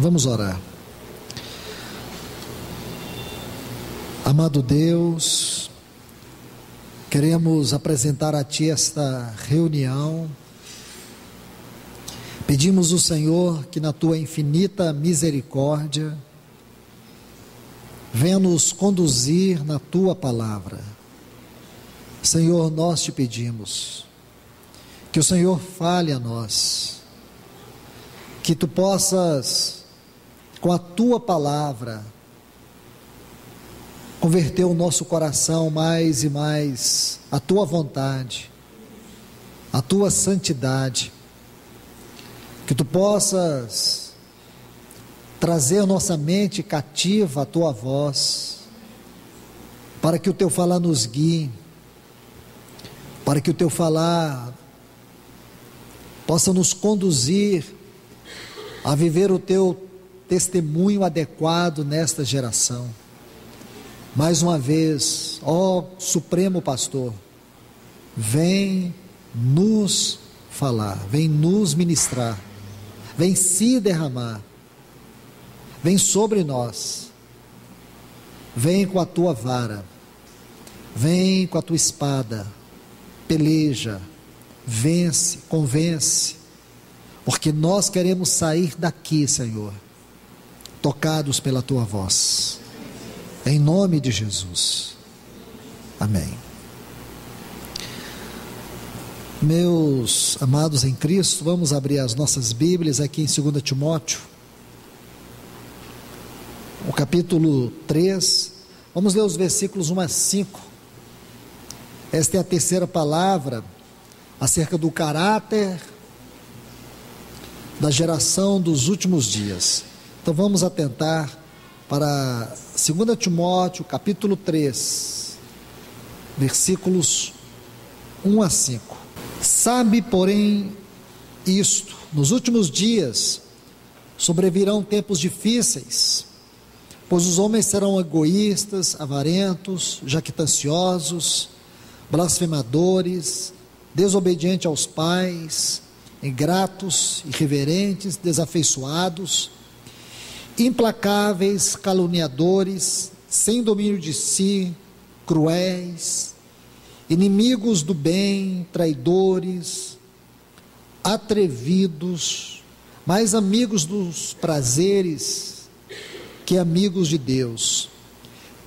Vamos orar. Amado Deus, queremos apresentar a Ti esta reunião. Pedimos ao Senhor que na Tua infinita misericórdia venha nos conduzir na Tua palavra. Senhor, nós Te pedimos que o Senhor fale a nós, que Tu possas, com a Tua palavra, converter o nosso coração mais e mais à Tua vontade, à Tua santidade, que Tu possas trazer nossa mente cativa à Tua voz, para que o Teu falar nos guie, para que o Teu falar possa nos conduzir a viver o Teu testemunho adequado nesta geração. Mais uma vez, ó Supremo Pastor, vem nos falar, vem nos ministrar, vem se derramar, vem sobre nós, vem com a Tua vara, vem com a Tua espada, peleja, vence, convence, porque nós queremos sair daqui, Senhor, tocados pela Tua voz, em nome de Jesus, amém. Meus amados em Cristo, vamos abrir as nossas Bíblias aqui em 2 Timóteo, o capítulo 3, vamos ler os versículos 1 a 5, esta é a terceira palavra acerca do caráter da geração dos últimos dias. Então vamos atentar para 2 Timóteo, capítulo 3, versículos 1 a 5. Sabe, porém, isto: nos últimos dias sobrevirão tempos difíceis, pois os homens serão egoístas, avarentos, jactanciosos, blasfemadores, desobedientes aos pais, ingratos, irreverentes, desafeiçoados, implacáveis, caluniadores, sem domínio de si, cruéis, inimigos do bem, traidores, atrevidos, mais amigos dos prazeres que amigos de Deus,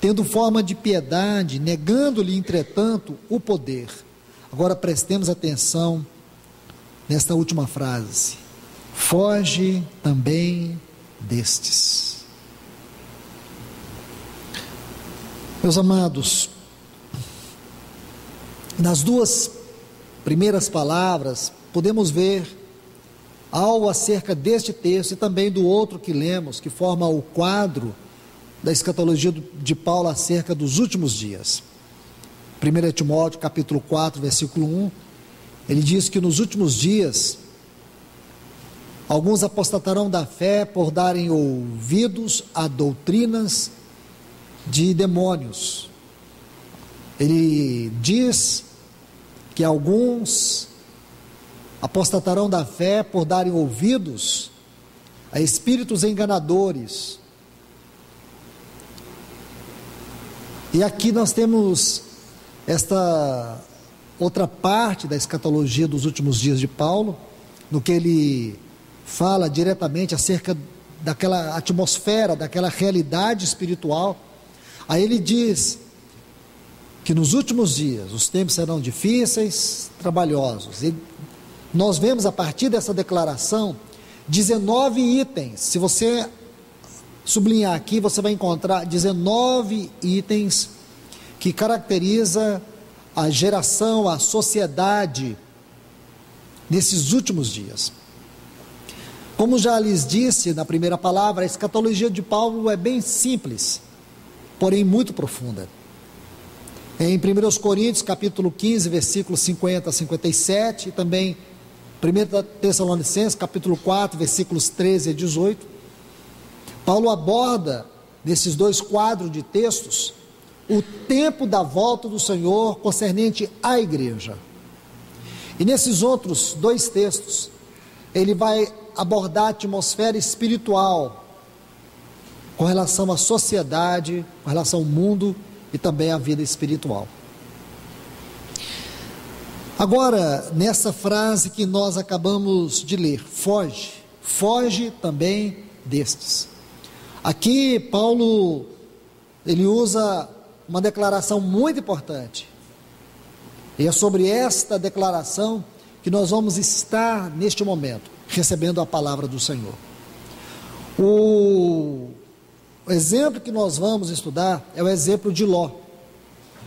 tendo forma de piedade, negando-lhe, entretanto, o poder. Agora prestemos atenção nesta última frase: foge também destes. Meus amados, nas duas primeiras palavras podemos ver algo acerca deste texto e também do outro que lemos, que forma o quadro da escatologia de Paulo acerca dos últimos dias. 1 Timóteo capítulo 4, versículo 1, ele diz que nos últimos dias alguns apostatarão da fé por darem ouvidos a doutrinas de demônios. Ele diz que alguns apostatarão da fé por darem ouvidos a espíritos enganadores. E aqui nós temos esta outra parte da escatologia dos últimos dias de Paulo, no que ele fala diretamente acerca daquela atmosfera, daquela realidade espiritual. Aí ele diz que nos últimos dias os tempos serão difíceis, trabalhosos. E nós vemos a partir dessa declaração 19 itens. Se você sublinhar aqui, você vai encontrar 19 itens que caracteriza a geração, a sociedade nesses últimos dias. Como já lhes disse na primeira palavra, a escatologia de Paulo é bem simples, porém muito profunda. Em 1 Coríntios capítulo 15, versículos 50 a 57, e também 1 Tessalonicenses capítulo 4, versículos 13 a 18, Paulo aborda nesses dois quadros de textos o tempo da volta do Senhor concernente à igreja. E nesses outros dois textos, ele vai abordar a atmosfera espiritual com relação à sociedade, com relação ao mundo e também à vida espiritual. Agora, nessa frase que nós acabamos de ler, foge também destes. Aqui Paulo, ele usa uma declaração muito importante, e é sobre esta declaração que nós vamos estar neste momento, recebendo a palavra do Senhor. O exemplo que nós vamos estudar é o exemplo de Ló,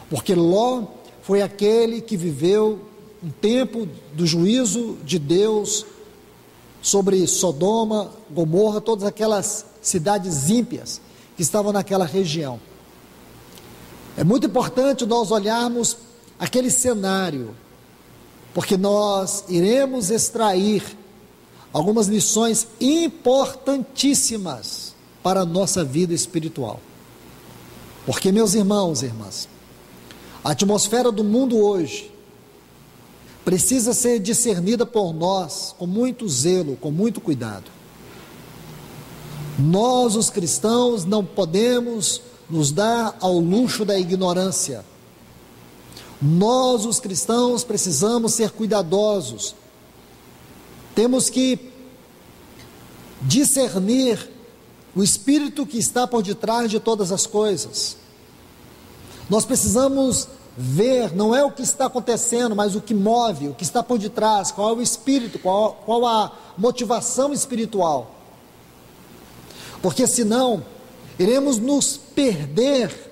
porque Ló foi aquele que viveu um tempo do juízo de Deus sobre Sodoma, Gomorra, todas aquelas cidades ímpias que estavam naquela região. É muito importante nós olharmos aquele cenário, porque nós iremos extrair algumas lições importantíssimas para a nossa vida espiritual. Porque, meus irmãos e irmãs, a atmosfera do mundo hoje precisa ser discernida por nós com muito zelo, com muito cuidado. Nós, os cristãos, não podemos nos dar ao luxo da ignorância. Nós, os cristãos, precisamos ser cuidadosos. Temos que discernir o espírito que está por detrás de todas as coisas. Nós precisamos ver, não é o que está acontecendo, mas o que move, o que está por detrás, qual é o espírito, qual a motivação espiritual. Porque senão, iremos nos perder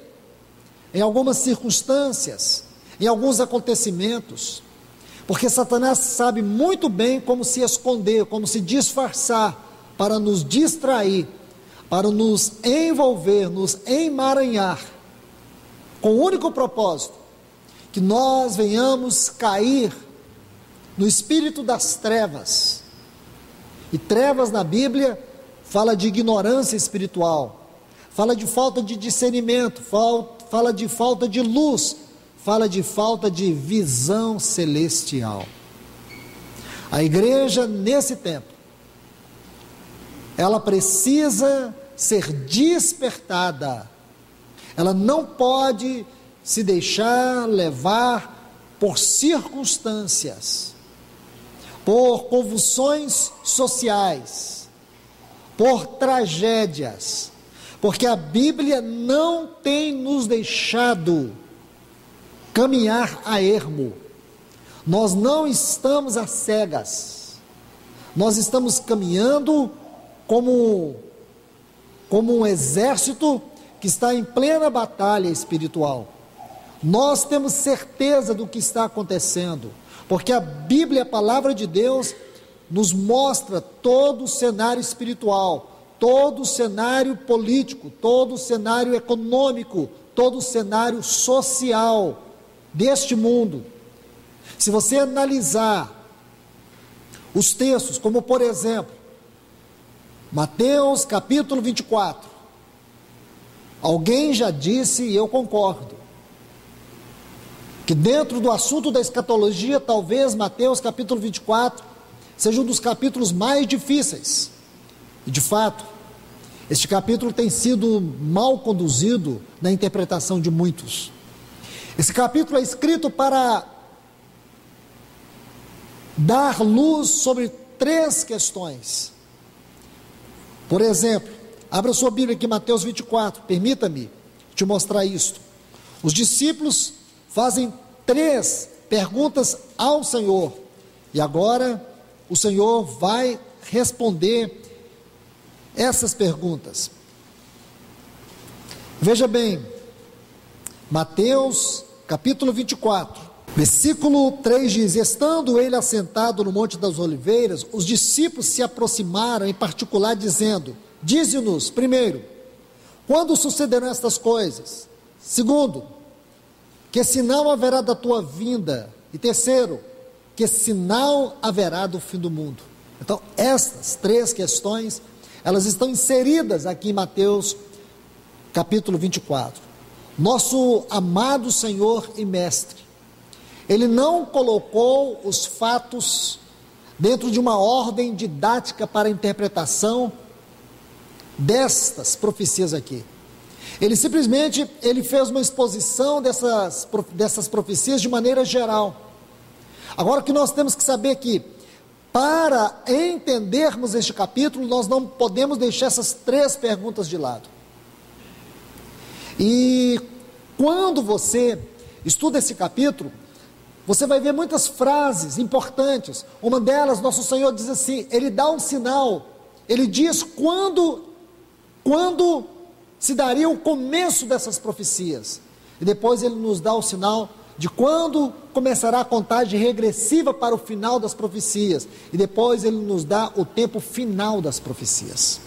em algumas circunstâncias, em alguns acontecimentos, porque Satanás sabe muito bem como se esconder, como se disfarçar, para nos distrair, para nos envolver, nos emaranhar, com o único propósito, que nós venhamos cair no espírito das trevas. E trevas na Bíblia fala de ignorância espiritual, fala de falta de discernimento, fala de falta de luz, fala de falta de visão celestial. A igreja nesse tempo, ela precisa ser despertada, ela não pode se deixar levar por circunstâncias, por convulsões sociais, por tragédias, porque a Bíblia não tem nos deixado caminhar a ermo. Nós não estamos às cegas, nós estamos caminhando como um exército que está em plena batalha espiritual. Nós temos certeza do que está acontecendo, porque a Bíblia, a palavra de Deus, nos mostra todo o cenário espiritual, todo o cenário político, todo o cenário econômico, todo o cenário social deste mundo. Se você analisar os textos, como por exemplo, Mateus capítulo 24, alguém já disse, e eu concordo, que dentro do assunto da escatologia, talvez Mateus capítulo 24 seja um dos capítulos mais difíceis. E de fato, este capítulo tem sido mal conduzido na interpretação de muitos. Esse capítulo é escrito para dar luz sobre 3 questões. Por exemplo, abra sua Bíblia aqui, Mateus 24, permita-me te mostrar isto. Os discípulos fazem 3 perguntas ao Senhor, e agora o Senhor vai responder essas perguntas. Veja bem, Mateus capítulo 24, versículo 3 diz: estando ele assentado no Monte das Oliveiras, os discípulos se aproximaram em particular dizendo: dize-nos, primeiro, quando sucederão estas coisas? Segundo, que sinal haverá da tua vinda? E terceiro, que sinal haverá do fim do mundo? Então, estas 3 questões, elas estão inseridas aqui em Mateus capítulo 24. Nosso amado Senhor e Mestre, Ele não colocou os fatos dentro de uma ordem didática para interpretação, destas profecias aqui. Ele simplesmente fez uma exposição dessas profecias de maneira geral. Agora, o que nós temos que saber aqui, para entendermos este capítulo, nós não podemos deixar essas 3 perguntas de lado. E quando você estuda esse capítulo, você vai ver muitas frases importantes. Uma delas, nosso Senhor diz assim, Ele dá um sinal, Ele diz quando se daria o começo dessas profecias, e depois Ele nos dá o sinal de quando começará a contagem regressiva para o final das profecias, e depois Ele nos dá o tempo final das profecias.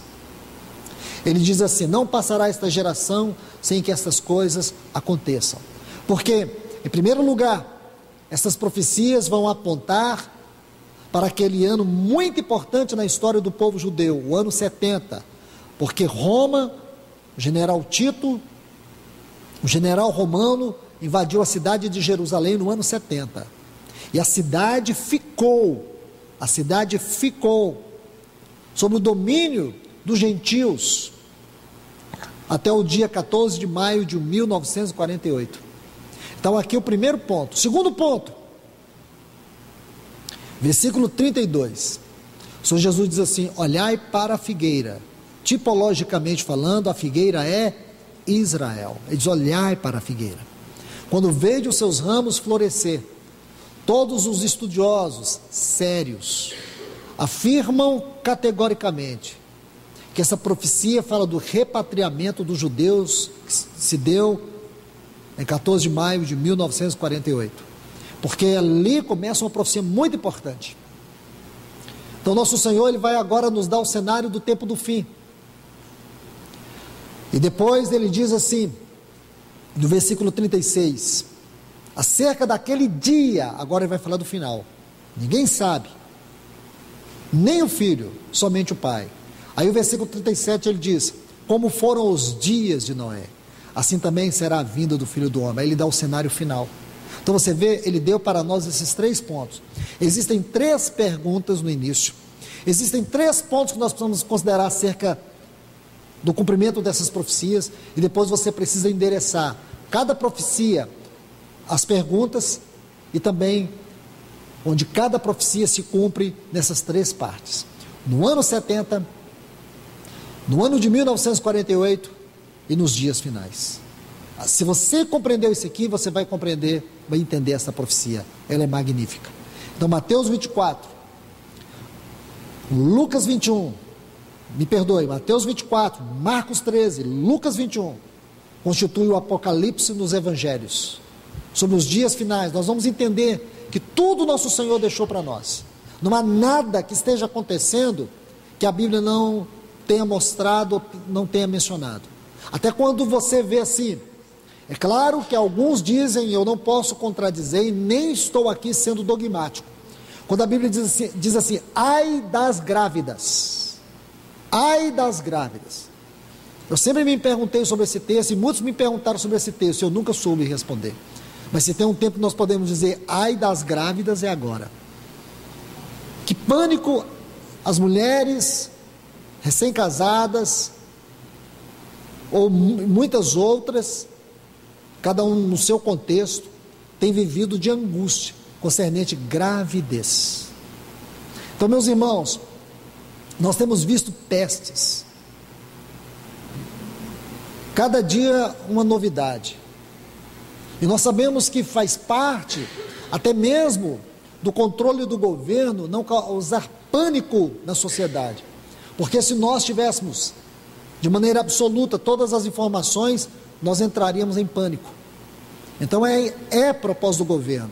Ele diz assim, não passará esta geração sem que estas coisas aconteçam, porque, em primeiro lugar, essas profecias vão apontar para aquele ano muito importante na história do povo judeu, o ano 70, porque Roma, o general Tito, o general romano, invadiu a cidade de Jerusalém no ano 70, e a cidade ficou sob o domínio dos gentios, até o dia 14 de maio de 1948. Então aqui o primeiro ponto. Segundo ponto, versículo 32, o Senhor Jesus diz assim, olhai para a figueira, tipologicamente falando, a figueira é Israel. Ele diz, olhai para a figueira, quando vede os seus ramos florescer, todos os estudiosos sérios afirmam categoricamente que essa profecia fala do repatriamento dos judeus que se deu em 14 de maio de 1948, porque ali começa uma profecia muito importante. Então nosso Senhor, Ele vai agora nos dar o cenário do tempo do fim, e depois Ele diz assim, no versículo 36, acerca daquele dia, agora Ele vai falar do final, ninguém sabe, nem o Filho, somente o Pai. Aí o versículo 37 ele diz, como foram os dias de Noé, assim também será a vinda do Filho do Homem. Aí ele dá o cenário final. Então você vê, ele deu para nós esses 3 pontos. Existem 3 perguntas no início, existem 3 pontos que nós precisamos considerar acerca do cumprimento dessas profecias, e depois você precisa endereçar cada profecia, as perguntas, e também onde cada profecia se cumpre nessas 3 partes. No ano 70, no ano de 1948 e nos dias finais. Se você compreendeu isso aqui, você vai compreender, vai entender essa profecia. Ela é magnífica. Então Mateus 24, Lucas 21, Mateus 24, Marcos 13, Lucas 21, constitui o Apocalipse nos Evangelhos. Sobre os dias finais, nós vamos entender que tudo nosso Senhor deixou para nós. Não há nada que esteja acontecendo que a Bíblia não tenha mostrado, não tenha mencionado. Até quando você vê assim, é claro que alguns dizem, eu não posso contradizer e nem estou aqui sendo dogmático, quando a Bíblia diz assim, ai das grávidas, eu sempre me perguntei sobre esse texto, e muitos me perguntaram sobre esse texto, eu nunca soube responder, mas se tem um tempo que nós podemos dizer, ai das grávidas, é agora. Que pânico as mulheres recém-casadas, ou muitas outras, cada um no seu contexto, tem vivido de angústia concernente gravidez. Então, meus irmãos, nós temos visto pestes, cada dia uma novidade, e nós sabemos que faz parte até mesmo do controle do governo não causar pânico na sociedade, porque se nós tivéssemos de maneira absoluta todas as informações, nós entraríamos em pânico. Então é propósito do governo,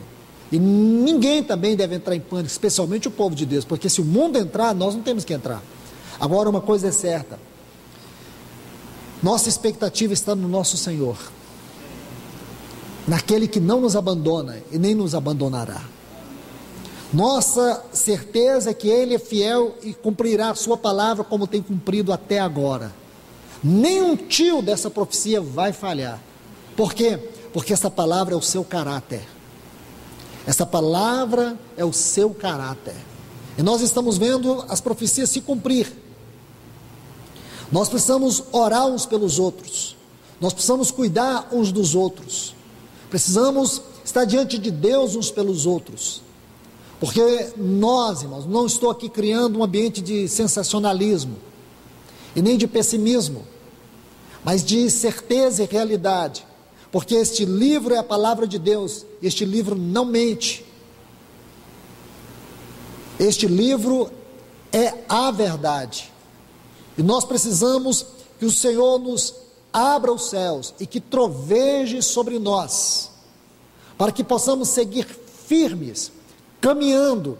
e ninguém também deve entrar em pânico, especialmente o povo de Deus, porque se o mundo entrar, nós não temos que entrar. Agora uma coisa é certa, nossa expectativa está no nosso Senhor, naquele que não nos abandona e nem nos abandonará. Nossa certeza é que Ele é fiel e cumprirá a sua palavra como tem cumprido até agora. Nenhum tio dessa profecia vai falhar. Por quê? Porque essa palavra é o seu caráter. Essa palavra é o seu caráter. E nós estamos vendo as profecias se cumprir. Nós precisamos orar uns pelos outros, nós precisamos cuidar uns dos outros, precisamos estar diante de Deus uns pelos outros, porque nós, irmãos, não estou aqui criando um ambiente de sensacionalismo, e nem de pessimismo, mas de certeza e realidade, porque este livro é a palavra de Deus, este livro não mente, este livro é a verdade, e nós precisamos que o Senhor nos abra os céus e que troveje sobre nós, para que possamos seguir firmes, caminhando,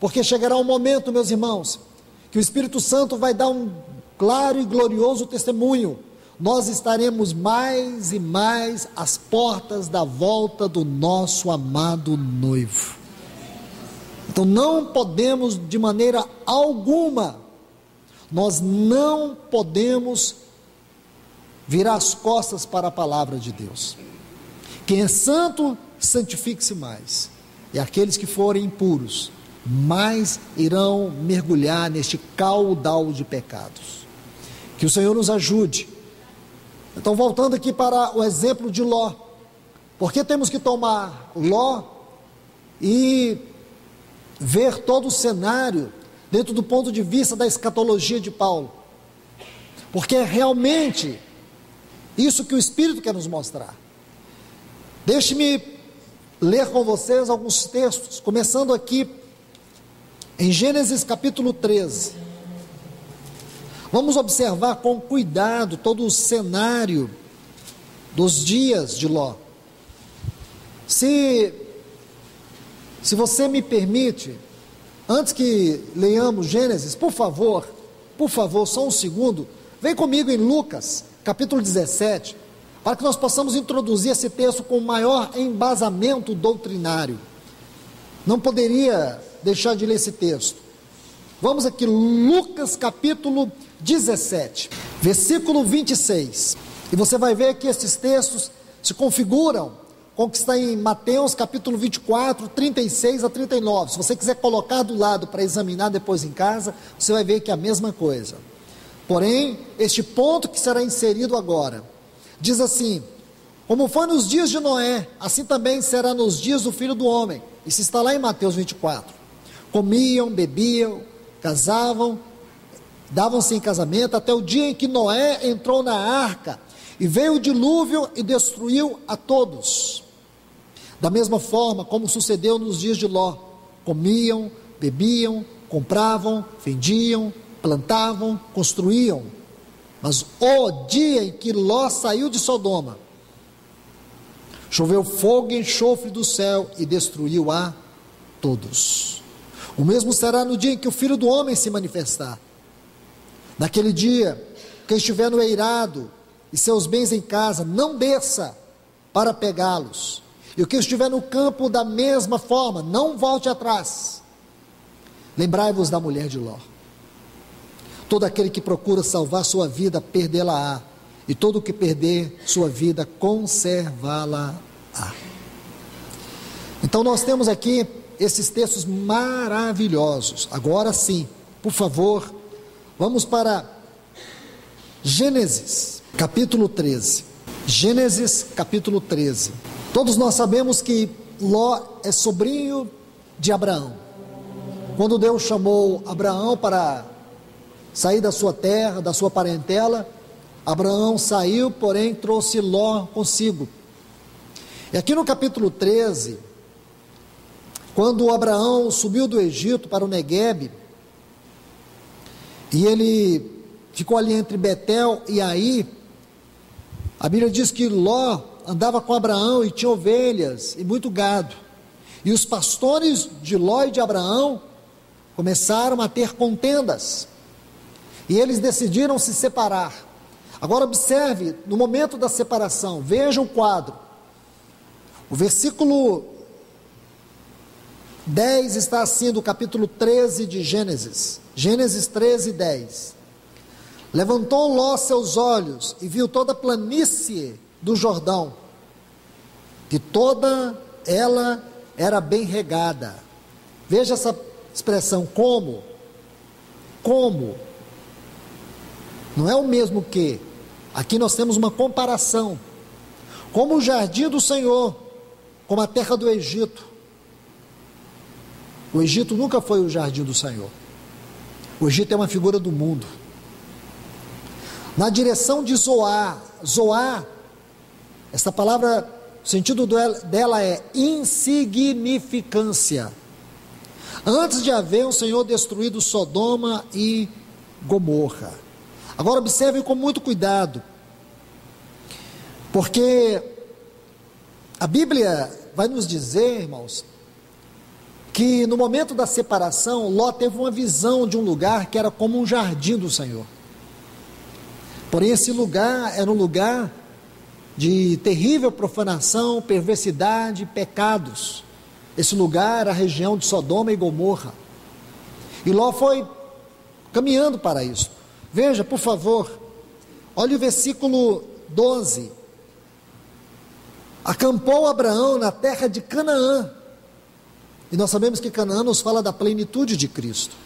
porque chegará um momento, meus irmãos, que o Espírito Santo vai dar um claro e glorioso testemunho. Nós estaremos mais e mais às portas da volta do nosso amado noivo. Então não podemos de maneira alguma, nós não podemos virar as costas para a palavra de Deus. Quem é santo, santifique-se mais, e aqueles que forem impuros, mais irão mergulhar neste caudal de pecados. Que o Senhor nos ajude. Então, voltando aqui para o exemplo de Ló, por que temos que tomar Ló e ver todo o cenário dentro do ponto de vista da escatologia de Paulo? Porque é realmente isso que o Espírito quer nos mostrar. Deixe-me ler com vocês alguns textos, começando aqui em Gênesis capítulo 13. Vamos observar com cuidado todo o cenário dos dias de Ló. Se você me permite, antes que leiamos Gênesis, por favor, só um segundo, vem comigo em Lucas, capítulo 17, para que nós possamos introduzir esse texto com maior embasamento doutrinário. Não poderia deixar de ler esse texto. Vamos aqui, Lucas capítulo 17, versículo 26, e você vai ver que esses textos se configuram com o que está em Mateus capítulo 24, 36 a 39, se você quiser colocar do lado para examinar depois em casa, você vai ver que é a mesma coisa. Porém, este ponto que será inserido agora, diz assim: como foi nos dias de Noé, assim também será nos dias do Filho do Homem. Isso está lá em Mateus 24, comiam, bebiam, casavam, davam-se em casamento, até o dia em que Noé entrou na arca, e veio o dilúvio e destruiu a todos. Da mesma forma como sucedeu nos dias de Ló, comiam, bebiam, compravam, vendiam, plantavam, construíam. Mas o dia em que Ló saiu de Sodoma, choveu fogo e enxofre do céu e destruiu a todos. O mesmo será no dia em que o Filho do Homem se manifestar. Naquele dia, quem estiver no eirado e seus bens em casa, não desça para pegá-los. E o que estiver no campo, da mesma forma, não volte atrás. Lembrai-vos da mulher de Ló. Todo aquele que procura salvar sua vida, perdê-la-á. E todo o que perder sua vida, conservá-la-á. Então nós temos aqui esses textos maravilhosos. Agora sim, por favor, vamos para Gênesis, capítulo 13. Gênesis, capítulo 13. Todos nós sabemos que Ló é sobrinho de Abraão. Quando Deus chamou Abraão para sair da sua terra, da sua parentela, Abraão saiu, porém trouxe Ló consigo. E aqui no capítulo 13, quando Abraão subiu do Egito para o Neguebe, e ele ficou ali entre Betel e Aí, a Bíblia diz que Ló andava com Abraão e tinha ovelhas e muito gado, e os pastores de Ló e de Abraão começaram a ter contendas, e eles decidiram se separar. Agora observe, no momento da separação, veja o quadro, o versículo 10 está assim, do capítulo 13 de Gênesis, Gênesis 13, 10. Levantou Ló seus olhos e viu toda a planície do Jordão, que toda ela era bem regada. Veja essa expressão, como, Não é o mesmo que. Aqui nós temos uma comparação. Como o jardim do Senhor, como a terra do Egito. O Egito nunca foi o jardim do Senhor. O Egito é uma figura do mundo. Na direção de Zoar, Zoar, essa palavra, o sentido dela é insignificância. Antes de haver o Senhor destruído Sodoma e Gomorra. Agora observem com muito cuidado, porque a Bíblia vai nos dizer, irmãos, que no momento da separação, Ló teve uma visão de um lugar que era como um jardim do Senhor. Porém, esse lugar era um lugar de terrível profanação, perversidade, pecados. Esse lugar era a região de Sodoma e Gomorra. E Ló foi caminhando para isso. Veja, por favor, olha o versículo 12. Acampou Abraão na terra de Canaã. E nós sabemos que Canaã nos fala da plenitude de Cristo.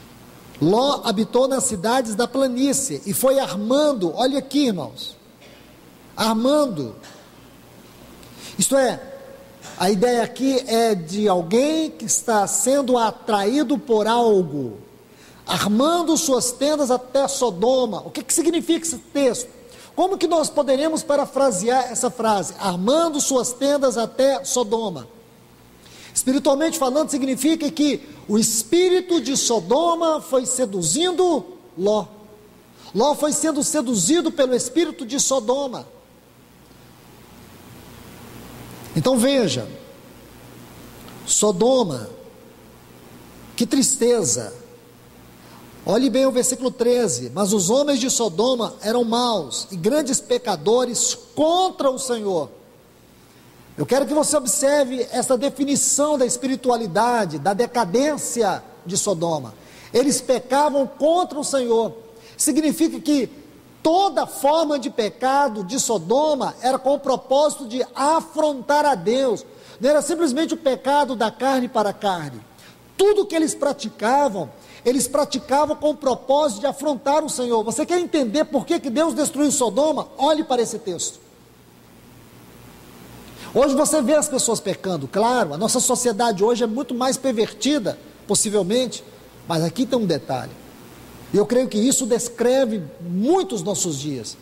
Ló habitou nas cidades da planície e foi armando, olha aqui, irmãos, armando. Isto é, a ideia aqui é de alguém que está sendo atraído por algo, armando suas tendas até Sodoma. O que significa esse texto? Como que nós poderemos parafrasear essa frase? Armando suas tendas até Sodoma. Espiritualmente falando, significa que o espírito de Sodoma foi seduzindo Ló. Ló foi sendo seduzido pelo espírito de Sodoma. Então veja, Sodoma, que tristeza. Olhe bem o versículo 13. Mas os homens de Sodoma eram maus e grandes pecadores contra o Senhor. Eu quero que você observe essa definição da espiritualidade, da decadência de Sodoma. Eles pecavam contra o Senhor. Significa que toda forma de pecado de Sodoma era com o propósito de afrontar a Deus. Não era simplesmente o pecado da carne para a carne. Tudo que eles praticavam com o propósito de afrontar o Senhor. Você quer entender por que Deus destruiu Sodoma? Olhe para esse texto. Hoje você vê as pessoas pecando, claro, a nossa sociedade hoje é muito mais pervertida, possivelmente, mas aqui tem um detalhe, e eu creio que isso descreve muito os nossos dias.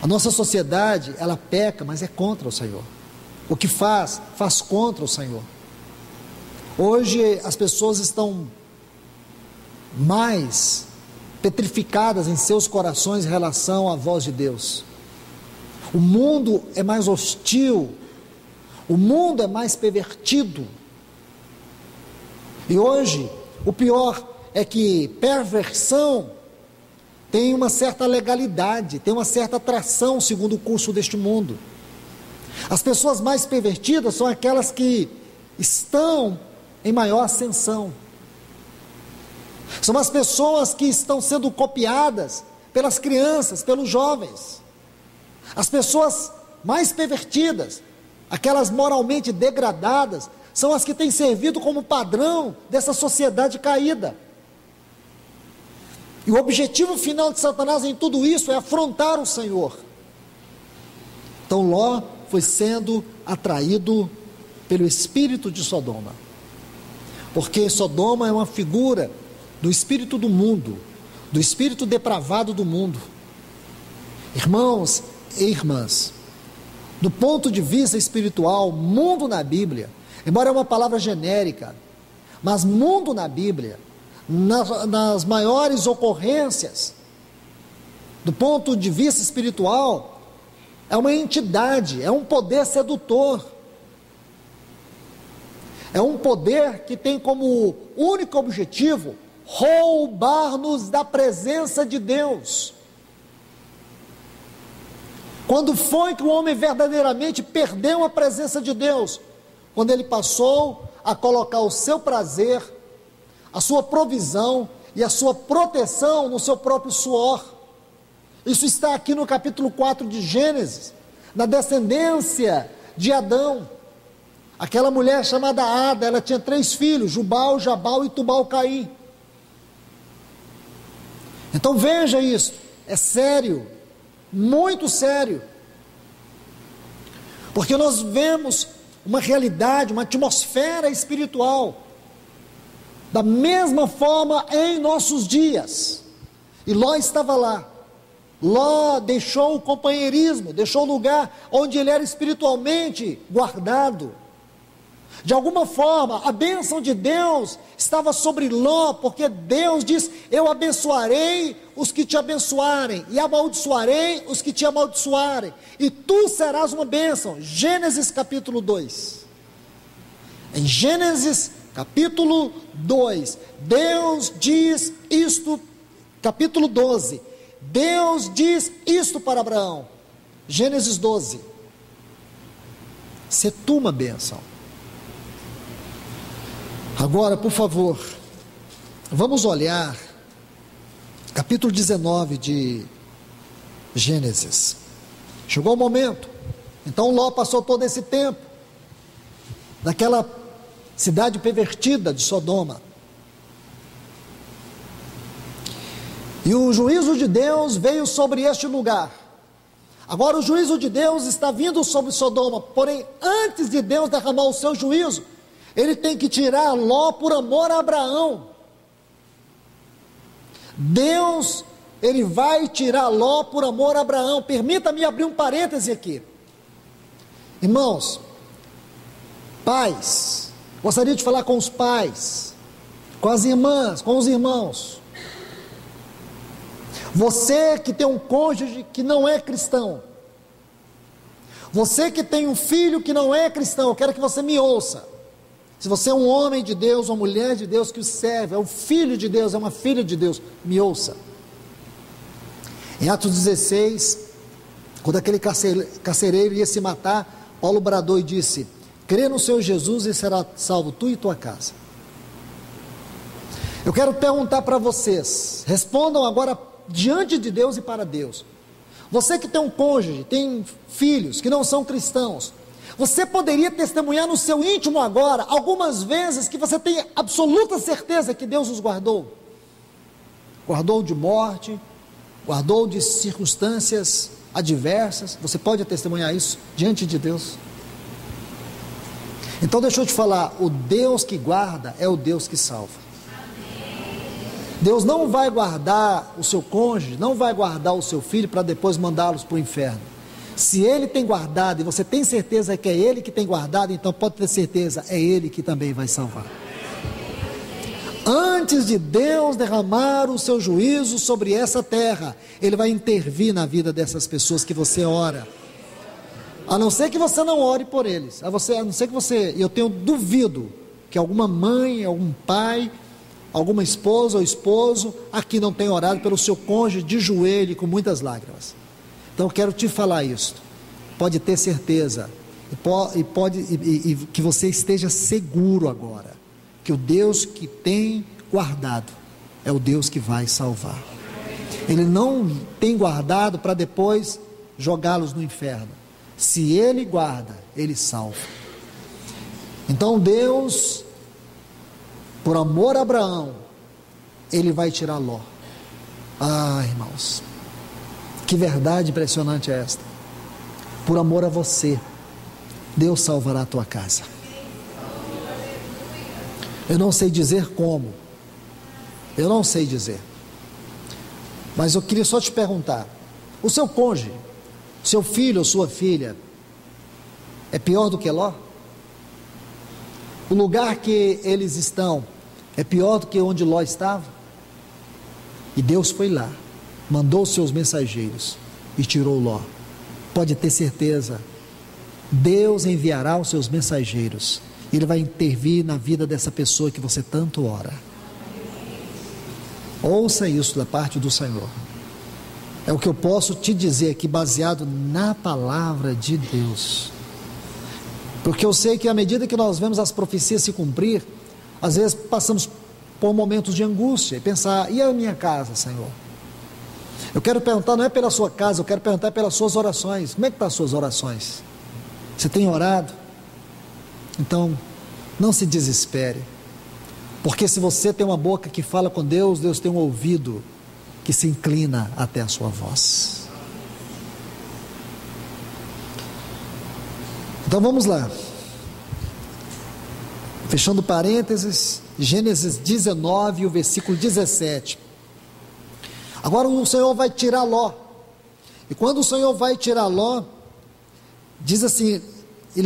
A nossa sociedade, ela peca, mas é contra o Senhor. O que faz contra o Senhor. Hoje as pessoas estão mais petrificadas em seus corações em relação à voz de Deus. O mundo é mais hostil, o mundo é mais pervertido. E hoje, o pior é que perversão tem uma certa legalidade, tem uma certa atração segundo o curso deste mundo. As pessoas mais pervertidas são aquelas que estão em maior ascensão. São as pessoas que estão sendo copiadas pelas crianças, pelos jovens. As pessoas mais pervertidas, aquelas moralmente degradadas, são as que têm servido como padrão dessa sociedade caída. E o objetivo final de Satanás em tudo isso é afrontar o Senhor. Então Ló foi sendo atraído pelo espírito de Sodoma, porque Sodoma é uma figura do espírito do mundo, do espírito depravado do mundo. Irmãos e irmãs, do ponto de vista espiritual, mundo na Bíblia, embora é uma palavra genérica, mas mundo na Bíblia, nas maiores ocorrências, do ponto de vista espiritual, é uma entidade, é um poder sedutor, é um poder que tem como único objetivo roubar-nos da presença de Deus. Quando foi que o homem verdadeiramente perdeu a presença de Deus? Quando ele passou a colocar o seu prazer, a sua provisão e a sua proteção no seu próprio suor. Isso está aqui no capítulo 4 de Gênesis, na descendência de Adão. Aquela mulher chamada Ada, ela tinha 3 filhos, Jubal, Jabal e Tubal-Caim. Então veja isso, é sério, muito sério, porque nós vemos uma realidade, uma atmosfera espiritual, da mesma forma em nossos dias. E Ló estava lá. Ló deixou o companheirismo, deixou o lugar onde ele era espiritualmente guardado. De alguma forma, a bênção de Deus estava sobre Ló, porque Deus diz: eu abençoarei os que te abençoarem, e amaldiçoarei os que te amaldiçoarem, e tu serás uma bênção. Gênesis capítulo 2. Em Gênesis capítulo 2, Deus diz isto, capítulo 12, Deus diz isto para Abraão. Gênesis 12: se tu uma bênção. Agora, por favor, vamos olhar capítulo 19 de Gênesis. Chegou o momento. Então Ló passou todo esse tempo naquela cidade pervertida de Sodoma. E o juízo de Deus veio sobre este lugar. Agora o juízo de Deus está vindo sobre Sodoma, porém antes de Deus derramar o seu juízo, ele tem que tirar Ló por amor a Abraão. Deus, ele vai tirar Ló por amor a Abraão. Permita-me abrir um parêntese aqui. Irmãos, pais, gostaria de falar com os pais, com as irmãs, com os irmãos. Você que tem um cônjuge que não é cristão, você que tem um filho que não é cristão, eu quero que você me ouça. Se você é um homem de Deus, uma mulher de Deus que o serve, é um filho de Deus, é uma filha de Deus, me ouça. Em Atos 16, quando aquele carcereiro ia se matar, Paulo bradou e disse: crê no Senhor Jesus e será salvo tu e tua casa. Eu quero perguntar para vocês, respondam agora diante de Deus e para Deus. Você que tem um cônjuge, tem filhos que não são cristãos, você poderia testemunhar no seu íntimo agora, algumas vezes, que você tem absoluta certeza que Deus os guardou? Guardou de morte, guardou de circunstâncias adversas. Você pode testemunhar isso diante de Deus? Então deixa eu te falar, o Deus que guarda é o Deus que salva. Deus não vai guardar o seu cônjuge, não vai guardar o seu filho para depois mandá-los para o inferno. Se Ele tem guardado e você tem certeza que é Ele que tem guardado, então pode ter certeza, é Ele que também vai salvar. Antes de Deus derramar o seu juízo sobre essa terra, Ele vai intervir na vida dessas pessoas que você ora. A não ser que você não ore por eles, a não ser que você, eu tenho duvido que alguma mãe, algum pai, alguma esposa ou esposo aqui não tenha orado pelo seu cônjuge de joelho com muitas lágrimas. Então eu quero te falar isso, pode ter certeza, e que você esteja seguro agora, que o Deus que tem guardado, é o Deus que vai salvar. Ele não tem guardado para depois jogá-los no inferno. Se Ele guarda, Ele salva. Então Deus, por amor a Abraão, Ele vai tirar Ló. Ah, irmãos, que verdade impressionante é esta. Por amor a você, Deus salvará a tua casa. Eu não sei dizer como, eu não sei dizer, mas eu queria só te perguntar: o seu cônjuge, seu filho ou sua filha, é pior do que Ló? O lugar que eles estão é pior do que onde Ló estava? E Deus foi lá, mandou os seus mensageiros e tirou Ló. Pode ter certeza, Deus enviará os seus mensageiros, Ele vai intervir na vida dessa pessoa que você tanto ora. Ouça isso da parte do Senhor. É o que eu posso te dizer aqui, baseado na palavra de Deus. Porque eu sei que à medida que nós vemos as profecias se cumprir, às vezes passamos por momentos de angústia e pensar: e a minha casa, Senhor? Eu quero perguntar, não é pela sua casa, eu quero perguntar pelas suas orações. Como é que estão as suas orações? Você tem orado? Então, não se desespere, porque se você tem uma boca que fala com Deus, Deus tem um ouvido que se inclina até a sua voz. Então vamos lá. Fechando parênteses, Gênesis 19, o versículo 17. Agora o Senhor vai tirar Ló. E quando o Senhor vai tirar Ló, diz assim: e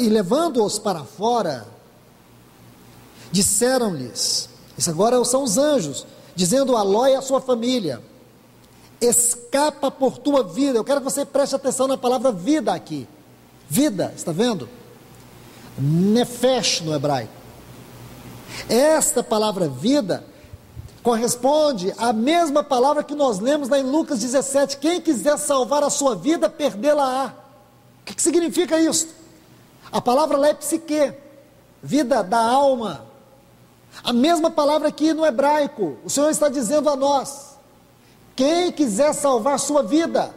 levando-os para fora, disseram-lhes, isso agora são os anjos, dizendo a Ló e a sua família: escapa por tua vida. Eu quero que você preste atenção na palavra vida aqui. Vida, está vendo? Nefesh no hebraico. Esta palavra vida corresponde à mesma palavra que nós lemos lá em Lucas 17: quem quiser salvar a sua vida, perdê-la-á. O que significa isso? A palavra lá é psique, vida da alma. A mesma palavra aqui no hebraico. O Senhor está dizendo a nós: quem quiser salvar a sua vida.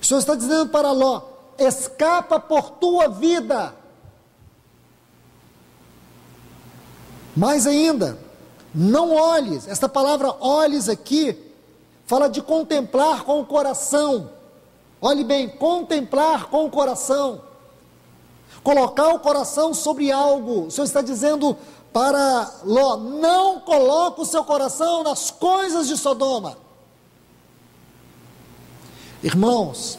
O Senhor está dizendo para Ló: escapa por tua vida. Mais ainda, não olhes. Esta palavra olhes aqui fala de contemplar com o coração. Olhe bem, contemplar com o coração, colocar o coração sobre algo. O Senhor está dizendo para Ló: não coloque o seu coração nas coisas de Sodoma. Irmãos,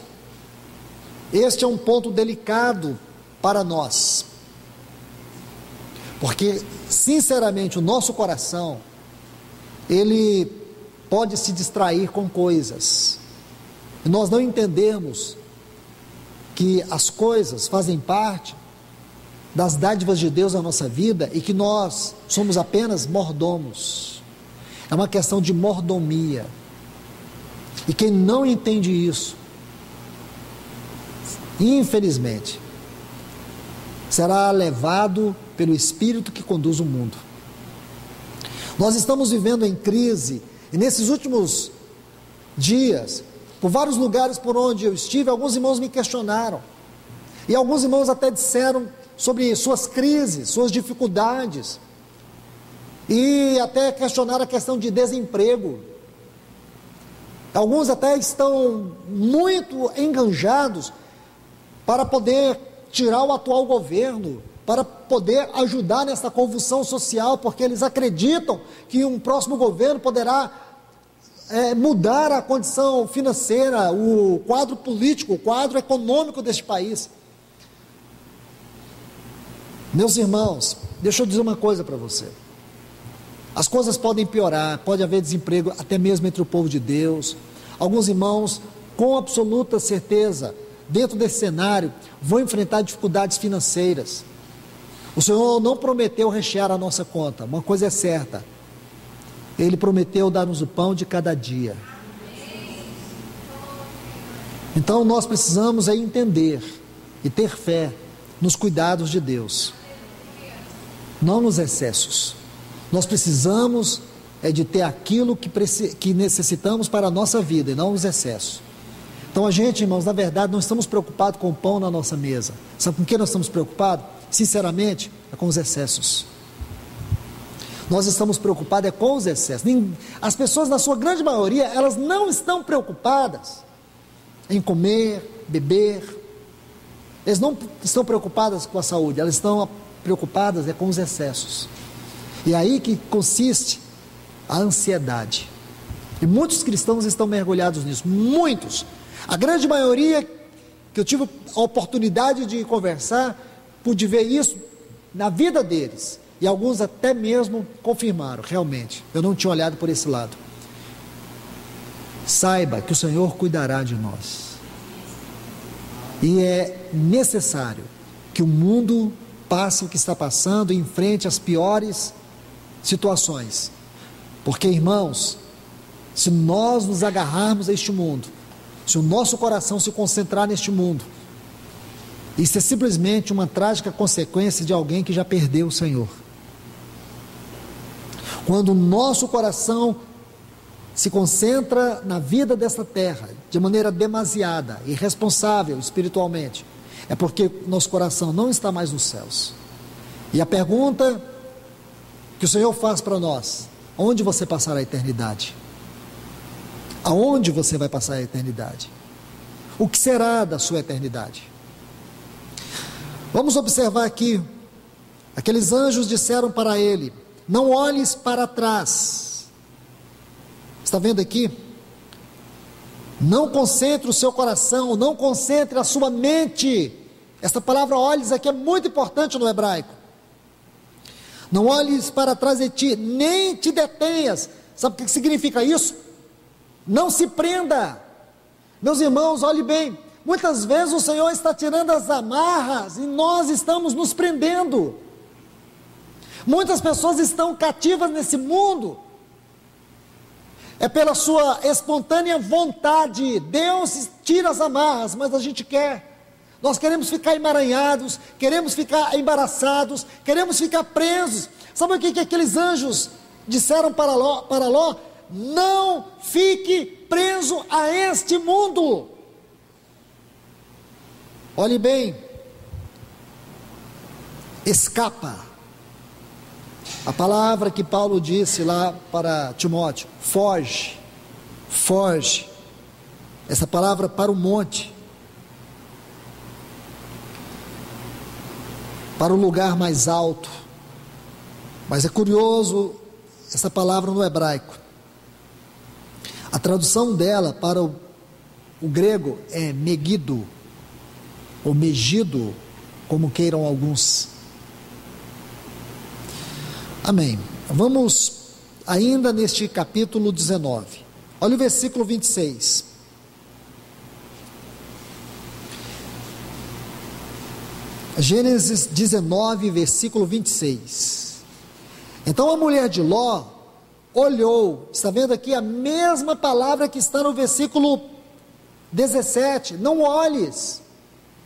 este é um ponto delicado para nós, porque sinceramente o nosso coração, ele pode se distrair com coisas, e nós não entendemos que as coisas fazem parte das dádivas de Deus na nossa vida e que nós somos apenas mordomos. É uma questão de mordomia, e quem não entende isso, infelizmente, será levado pelo espírito que conduz o mundo. Nós estamos vivendo em crise, e nesses últimos dias, por vários lugares por onde eu estive, alguns irmãos me questionaram, e alguns irmãos até disseram sobre suas crises, suas dificuldades, e até questionaram a questão de desemprego. Alguns até estão muito enganjados para poder tirar o atual governo, para poder ajudar nessa convulsão social, porque eles acreditam que um próximo governo poderá mudar a condição financeira, o quadro político, o quadro econômico deste país. Meus irmãos, deixa eu dizer uma coisa para você. As coisas podem piorar, pode haver desemprego até mesmo entre o povo de Deus. Alguns irmãos, com absoluta certeza, dentro desse cenário, vão enfrentar dificuldades financeiras. O Senhor não prometeu rechear a nossa conta, uma coisa é certa: Ele prometeu dar-nos o pão de cada dia. Então nós precisamos entender e ter fé nos cuidados de Deus, não nos excessos. Nós precisamos de ter aquilo que necessitamos para a nossa vida, e não os excessos. Então a gente, irmãos, na verdade não estamos preocupados com o pão na nossa mesa. Sabe com que nós estamos preocupados? Sinceramente, é com os excessos. Nós estamos preocupados com os excessos. As pessoas, na sua grande maioria, elas não estão preocupadas em comer, beber. Eles não estão preocupadas com a saúde, elas estão preocupadas com os excessos. E é aí que consiste a ansiedade. E muitos cristãos estão mergulhados nisso, muitos. A grande maioria que eu tive a oportunidade de conversar, pude ver isso na vida deles. E alguns até mesmo confirmaram: realmente, eu não tinha olhado por esse lado. Saiba que o Senhor cuidará de nós. E é necessário que o mundo passe o que está passando e enfrente as piores situações. Porque, irmãos, se nós nos agarrarmos a este mundo, se o nosso coração se concentrar neste mundo, isso é simplesmente uma trágica consequência de alguém que já perdeu o Senhor. Quando o nosso coração se concentra na vida desta terra de maneira demasiada, irresponsável espiritualmente, é porque nosso coração não está mais nos céus. E a pergunta que o Senhor faz para nós: onde você passará a eternidade? Aonde você vai passar a eternidade? O que será da sua eternidade? Vamos observar aqui. Aqueles anjos disseram para ele: não olhes para trás. Está vendo aqui? Não concentre o seu coração, não concentre a sua mente. Essa palavra olhes aqui é muito importante no hebraico. Não olhes para trás de ti, nem te detenhas. Sabe o que significa isso? Não se prenda. Meus irmãos, olhe bem. Muitas vezes o Senhor está tirando as amarras e nós estamos nos prendendo. Muitas pessoas estão cativas nesse mundo. É pela sua espontânea vontade. Deus tira as amarras, mas a gente quer. Nós queremos ficar emaranhados, queremos ficar embaraçados, queremos ficar presos. Sabe o que aqueles anjos disseram para Ló? Não fique preso a este mundo. Olhe bem, escapa. A palavra que Paulo disse lá para Timóteo, foge, foge. Essa palavra para o monte, para o lugar mais alto. Mas é curioso essa palavra no hebraico. A tradução dela para o grego é Megido, ou Megido, como queiram alguns. Amém. Vamos ainda neste capítulo 19. Olha o versículo 26. Gênesis 19, versículo 26. Então a mulher de Ló olhou, está vendo aqui a mesma palavra que está no versículo 17, não olhes,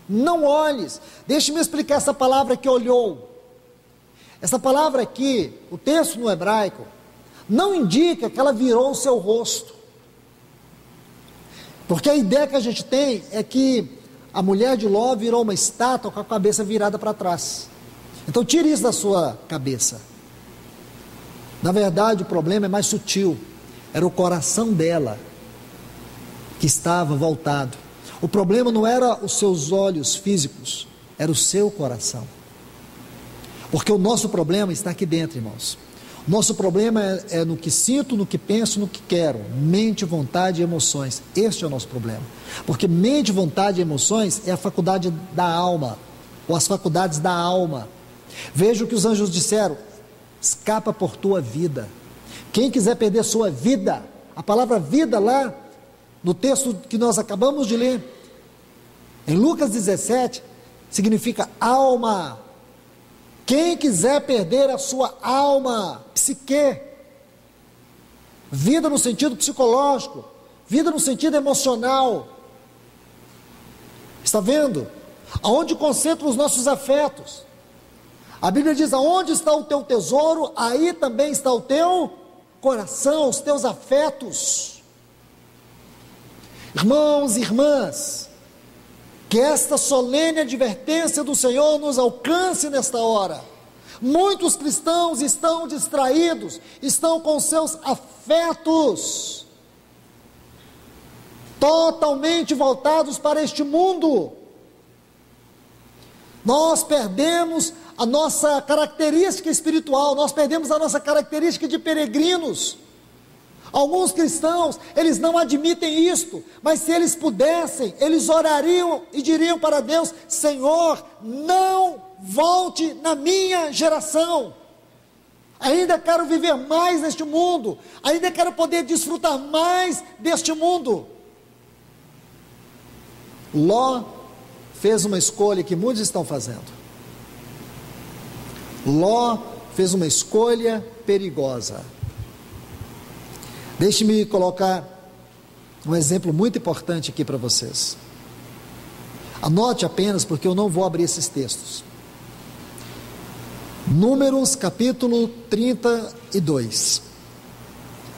não olhes. Deixe-me explicar essa palavra que olhou. Essa palavra aqui, o texto no hebraico, não indica que ela virou o seu rosto, porque a ideia que a gente tem é que a mulher de Ló virou uma estátua com a cabeça virada para trás. Então tire isso da sua cabeça. Na verdade, o problema é mais sutil. Era o coração dela que estava voltado. O problema não era os seus olhos físicos, era o seu coração. Porque o nosso problema está aqui dentro, irmãos. O nosso problema é no que sinto, no que penso, no que quero. Mente, vontade e emoções. Este é o nosso problema. Porque mente, vontade e emoções é a faculdade da alma, ou as faculdades da alma. Veja o que os anjos disseram: escapa por tua vida. Quem quiser perder sua vida, a palavra vida lá, no texto que nós acabamos de ler, em Lucas 17, significa alma. Quem quiser perder a sua alma, psique, vida no sentido psicológico, vida no sentido emocional, está vendo? Aonde concentram os nossos afetos. A Bíblia diz: aonde está o teu tesouro, aí também está o teu coração, os teus afetos. Irmãos e irmãs, que esta solene advertência do Senhor nos alcance nesta hora. Muitos cristãos estão distraídos, estão com seus afetos totalmente voltados para este mundo. Nós perdemos a nossa característica espiritual, nós perdemos a nossa característica de peregrinos. Alguns cristãos, eles não admitem isto, mas se eles pudessem, eles orariam e diriam para Deus: Senhor, não volte na minha geração. Ainda quero viver mais neste mundo, ainda quero poder desfrutar mais deste mundo. Ló fez uma escolha que muitos estão fazendo. Ló fez uma escolha perigosa. Deixe-me colocar um exemplo muito importante aqui para vocês. Anote apenas, porque eu não vou abrir esses textos. Números capítulo 32.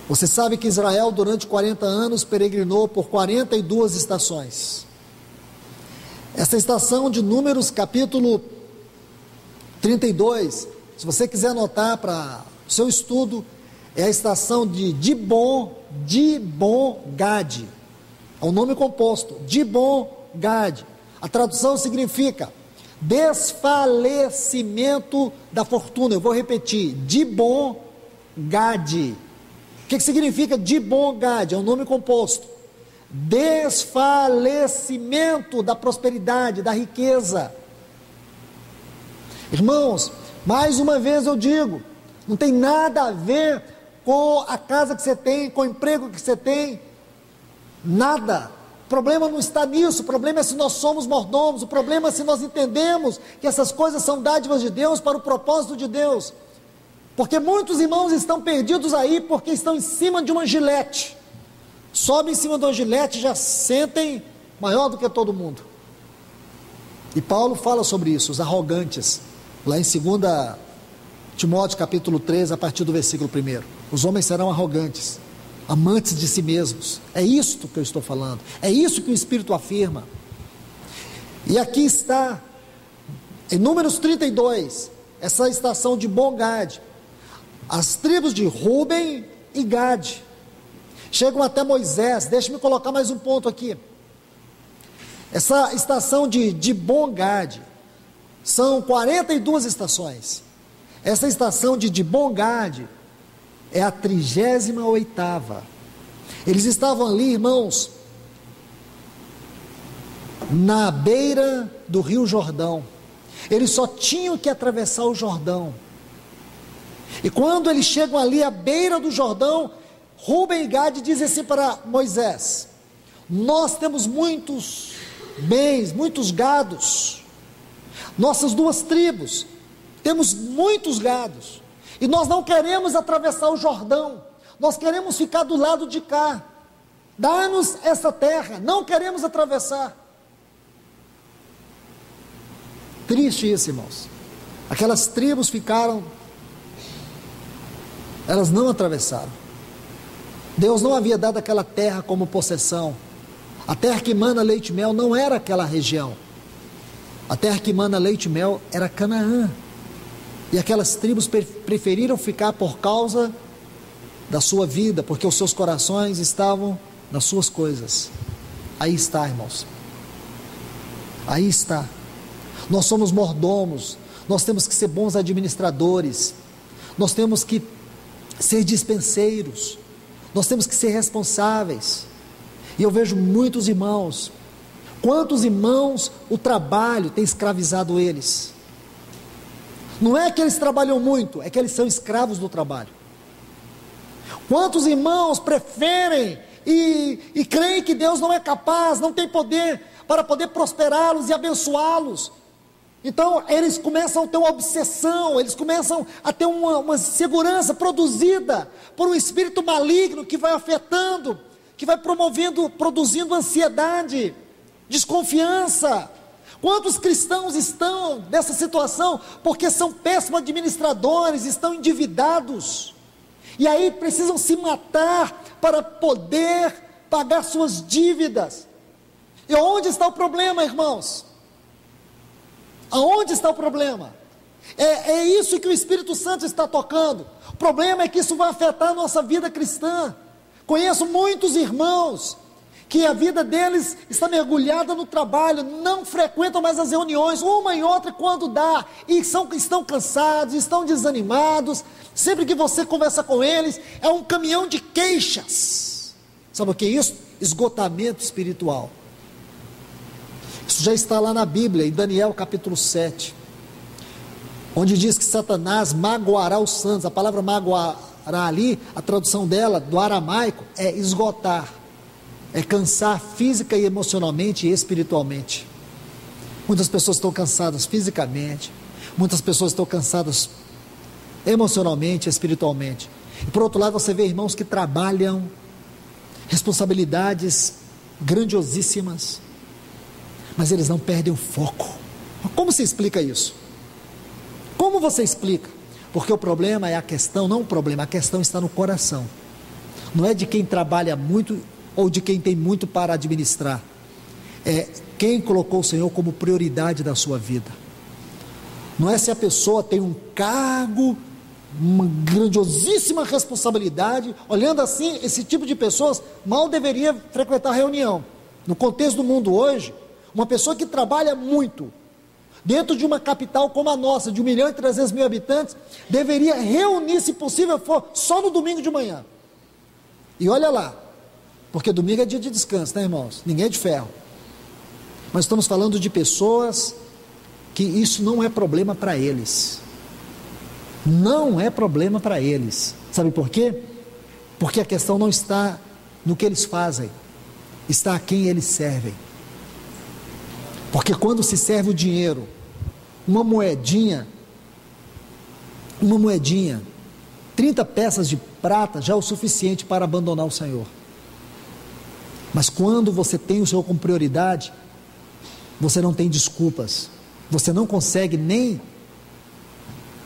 Você sabe que Israel durante 40 anos peregrinou por 42 estações. Essa estação de Números capítulo 32, se você quiser anotar para o seu estudo, é a estação de Dibon-Gad. É um nome composto, Dibon-Gad. A tradução significa desfalecimento da fortuna. Eu vou repetir, Dibon-Gad. O que significa Dibon-Gad? É um nome composto. Desfalecimento da prosperidade, da riqueza. Irmãos, mais uma vez eu digo, não tem nada a ver com a casa que você tem, com o emprego que você tem, nada. O problema não está nisso, o problema é se nós somos mordomos, o problema é se nós entendemos que essas coisas são dádivas de Deus para o propósito de Deus. Porque muitos irmãos estão perdidos aí porque estão em cima de uma gilete. Sobem em cima de uma gilete e já sentem maior do que todo mundo. E Paulo fala sobre isso, os arrogantes, lá em 2 Timóteo capítulo 3, a partir do versículo 1. Os homens serão arrogantes, amantes de si mesmos. É isto que eu estou falando, é isso que o Espírito afirma. E aqui está, em Números 32, essa estação de Dibon-Gad, as tribos de Ruben e Gad chegam até Moisés. Deixa-me colocar mais um ponto aqui. Essa estação de Dibon-Gad são 42 estações. Essa estação de Dibon-Gad é a 38ª. Eles estavam ali, irmãos, na beira do rio Jordão. Eles só tinham que atravessar o Jordão. E quando eles chegam ali à beira do Jordão, Ruben e Gad dizem assim para Moisés: nós temos muitos bens, muitos gados, nossas duas tribos, temos muitos gados, e nós não queremos atravessar o Jordão, nós queremos ficar do lado de cá, dá-nos essa terra, não queremos atravessar. Triste isso, irmãos. Aquelas tribos ficaram, elas não atravessaram. Deus não havia dado aquela terra como possessão. A terra que mana leite e mel não era aquela região. A terra que mana leite e mel era Canaã. E aquelas tribos preferiram ficar por causa da sua vida, porque os seus corações estavam nas suas coisas. Aí está, irmãos. Aí está. Nós somos mordomos, nós temos que ser bons administradores, nós temos que ser dispenseiros, nós temos que ser responsáveis. E eu vejo muitos irmãos, quantos irmãos o trabalho tem escravizado eles. Não é que eles trabalham muito, é que eles são escravos do trabalho. Quantos irmãos preferem e creem que Deus não é capaz, não tem poder para poder prosperá-los e abençoá-los. Então eles começam a ter uma obsessão, eles começam a ter uma segurança produzida por um espírito maligno que vai afetando, que vai produzindo ansiedade, desconfiança. Quantos cristãos estão nessa situação porque são péssimos administradores, estão endividados, e aí precisam se matar para poder pagar suas dívidas. E onde está o problema, irmãos? Aonde está o problema? É isso que o Espírito Santo está tocando. O problema é que isso vai afetar a nossa vida cristã. Conheço muitos irmãos que a vida deles está mergulhada no trabalho, não frequentam mais as reuniões, uma e outra quando dá, e estão cansados, estão desanimados. Sempre que você conversa com eles, é um caminhão de queixas. Sabe o que é isso? Esgotamento espiritual. Isso já está lá na Bíblia, em Daniel capítulo 7, onde diz que Satanás magoará os santos. A palavra magoará ali, a tradução dela, do aramaico, é esgotar, é cansar física e emocionalmente e espiritualmente. Muitas pessoas estão cansadas fisicamente, muitas pessoas estão cansadas emocionalmente e espiritualmente. E por outro lado você vê irmãos que trabalham responsabilidades grandiosíssimas, mas eles não perdem o foco. Como você explica isso? Como você explica? Porque o problema é a questão, não o problema, a questão está no coração. Não é de quem trabalha muito ou de quem tem muito para administrar. É quem colocou o Senhor como prioridade da sua vida. Não é se a pessoa tem um cargo uma grandiosíssima responsabilidade. Olhando assim, esse tipo de pessoas mal deveria frequentar reunião. No contexto do mundo hoje, uma pessoa que trabalha muito, dentro de uma capital como a nossa, de 1.300.000 habitantes, deveria reunir, se possível for, só no domingo de manhã. E olha lá, porque domingo é dia de descanso, né, irmãos? Ninguém é de ferro. Mas estamos falando de pessoas que isso não é problema para eles. Não é problema para eles. Sabe por quê? Porque a questão não está no que eles fazem, está a quem eles servem. Porque quando se serve o dinheiro, uma moedinha, 30 peças de prata já é o suficiente para abandonar o Senhor. Mas quando você tem o Senhor como prioridade, você não tem desculpas. Você não consegue nem,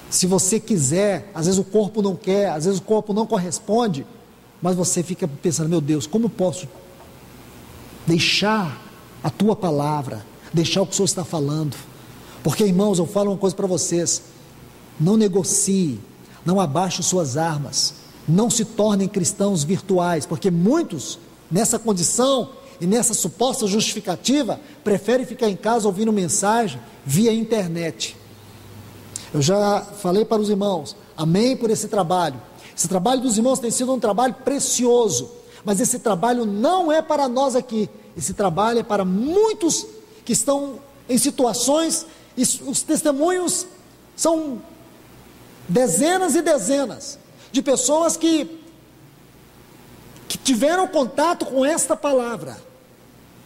se você quiser, às vezes o corpo não quer, às vezes o corpo não corresponde, mas você fica pensando, meu Deus, como eu posso deixar a tua palavra, deixar o que o Senhor está falando? Porque, irmãos, eu falo uma coisa para vocês: não negocie, não abaixe suas armas, não se tornem cristãos virtuais, porque muitos, nessa condição e nessa suposta justificativa, preferem ficar em casa ouvindo mensagem via internet. Eu já falei para os irmãos, amém por esse trabalho. Esse trabalho dos irmãos tem sido um trabalho precioso, mas esse trabalho não é para nós aqui, esse trabalho é para muitos que estão em situações, e os testemunhos são dezenas e dezenas de pessoas que tiveram contato com esta palavra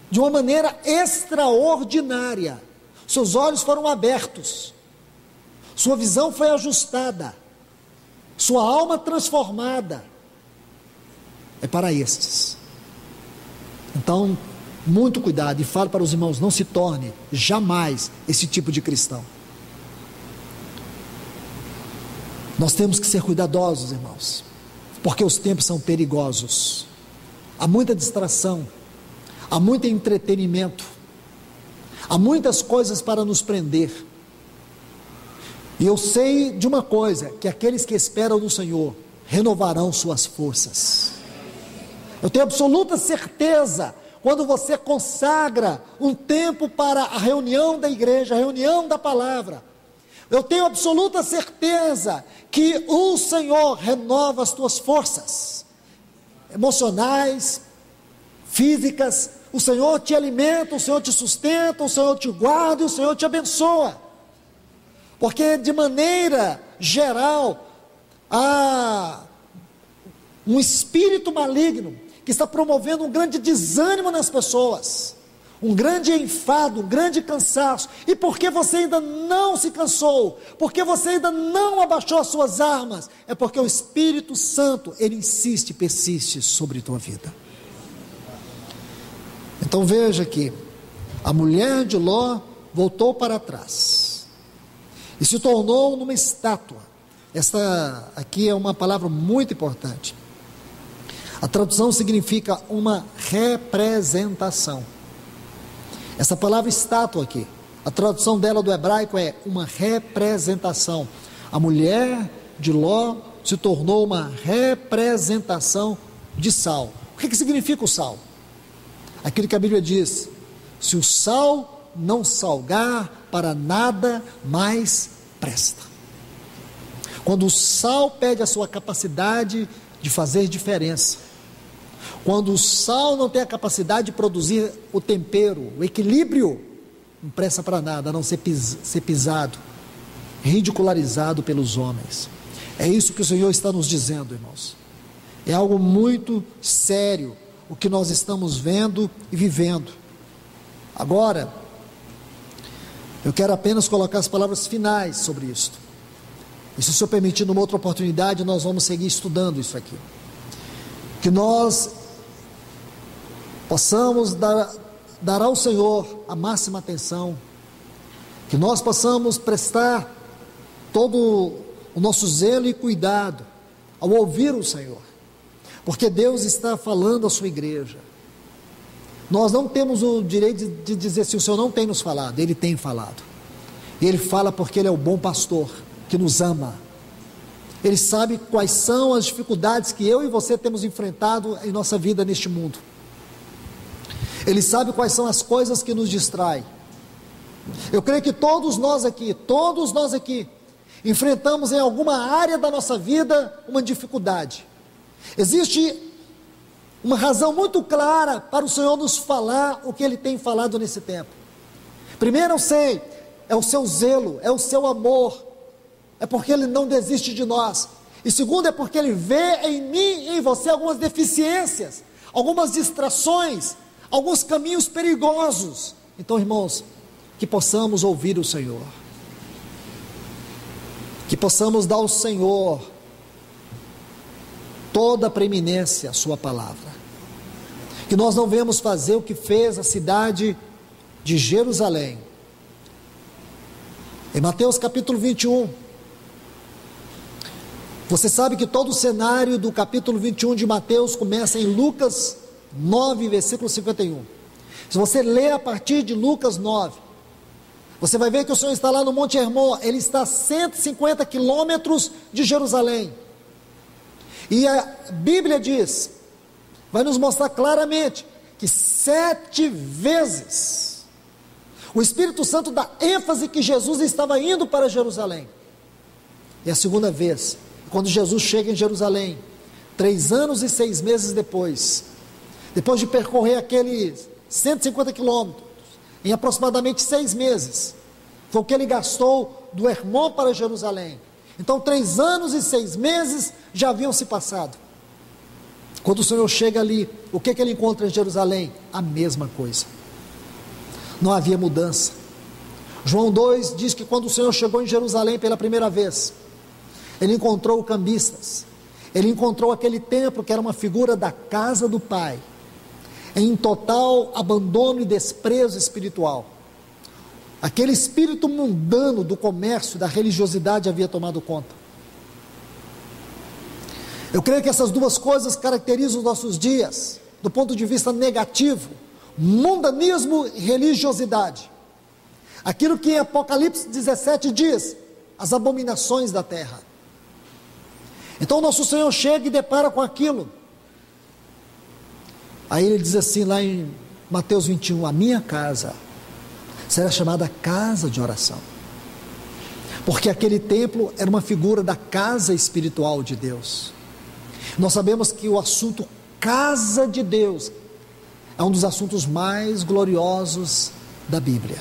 de uma maneira extraordinária. Seus olhos foram abertos, sua visão foi ajustada, sua alma transformada. É para estes. Então, muito cuidado, e falo para os irmãos, não se torne jamais esse tipo de cristão. Nós temos que ser cuidadosos, irmãos, porque os tempos são perigosos. Há muita distração, há muito entretenimento, há muitas coisas para nos prender. E eu sei de uma coisa, que aqueles que esperam no Senhor renovarão suas forças. Eu tenho absoluta certeza, quando você consagra um tempo para a reunião da igreja, a reunião da palavra, eu tenho absoluta certeza que o Senhor renova as tuas forças emocionais, físicas. O Senhor te alimenta, o Senhor te sustenta, o Senhor te guarda e o Senhor te abençoa. Porque de maneira geral há um espírito maligno que está promovendo um grande desânimo nas pessoas, um grande enfado, um grande cansaço. E porque você ainda não se cansou, porque você ainda não abaixou as suas armas, é porque o Espírito Santo, ele insiste e persiste sobre a tua vida. Então veja que a mulher de Ló voltou para trás e se tornou numa estátua. Esta aqui é uma palavra muito importante. A tradução significa uma representação. Essa palavra estátua aqui, a tradução dela do hebraico é uma representação. A mulher de Ló se tornou uma representação de sal. O que significa o sal? Aquilo que a Bíblia diz: se o sal não salgar, para nada mais presta. Quando o sal perde a sua capacidade de fazer diferença, quando o sal não tem a capacidade de produzir o tempero, o equilíbrio, não presta para nada, a não ser pisado, ridicularizado pelos homens. É isso que o Senhor está nos dizendo, irmãos. É algo muito sério o que nós estamos vendo e vivendo. Agora, eu quero apenas colocar as palavras finais sobre isto. E se o Senhor permitir, numa outra oportunidade, nós vamos seguir estudando isso aqui. Que nós possamos dar ao Senhor a máxima atenção, que nós possamos prestar todo o nosso zelo e cuidado ao ouvir o Senhor, porque Deus está falando à sua igreja. Nós não temos o direito de dizer se o Senhor não tem nos falado. Ele tem falado, e Ele fala porque Ele é o bom pastor que nos ama. Ele sabe quais são as dificuldades que eu e você temos enfrentado em nossa vida neste mundo. Ele sabe quais são as coisas que nos distraem. Eu creio que todos nós aqui, enfrentamos em alguma área da nossa vida uma dificuldade. Existe uma razão muito clara para o Senhor nos falar o que Ele tem falado nesse tempo. Primeiro, eu sei, é o seu zelo, é o seu amor, é porque Ele não desiste de nós. E segundo, é porque Ele vê em mim e em você algumas deficiências, algumas distrações, alguns caminhos perigosos. Então, irmãos, que possamos ouvir o Senhor, que possamos dar ao Senhor toda a preeminência à sua palavra, que nós não venhamos fazer o que fez a cidade de Jerusalém. Em Mateus capítulo 21, você sabe que todo o cenário do capítulo 21 de Mateus começa em Lucas 9, versículo 51. Se você ler a partir de Lucas 9, você vai ver que o Senhor está lá no Monte Hermon. Ele está a 150 quilômetros de Jerusalém. E a Bíblia diz, vai nos mostrar claramente, que 7 vezes o Espírito Santo dá ênfase que Jesus estava indo para Jerusalém. E a segunda vez, quando Jesus chega em Jerusalém, 3 anos e 6 meses depois de percorrer aqueles 150 quilômetros, em aproximadamente 6 meses, foi o que ele gastou do Hermon para Jerusalém. Então 3 anos e 6 meses já haviam se passado. Quando o Senhor chega ali, o que ele encontra em Jerusalém? A mesma coisa, não havia mudança. João 2 diz que quando o Senhor chegou em Jerusalém pela primeira vez, ele encontrou cambistas, ele encontrou aquele templo que era uma figura da casa do Pai, em total abandono e desprezo espiritual. Aquele espírito mundano do comércio, da religiosidade havia tomado conta. Eu creio que essas duas coisas caracterizam os nossos dias, do ponto de vista negativo: mundanismo e religiosidade. Aquilo que em Apocalipse 17 diz, as abominações da terra. Então o nosso Senhor chega e depara com aquilo. Aí ele diz assim lá em Mateus 21, a minha casa será chamada casa de oração, porque aquele templo era uma figura da casa espiritual de Deus. Nós sabemos que o assunto casa de Deus é um dos assuntos mais gloriosos da Bíblia,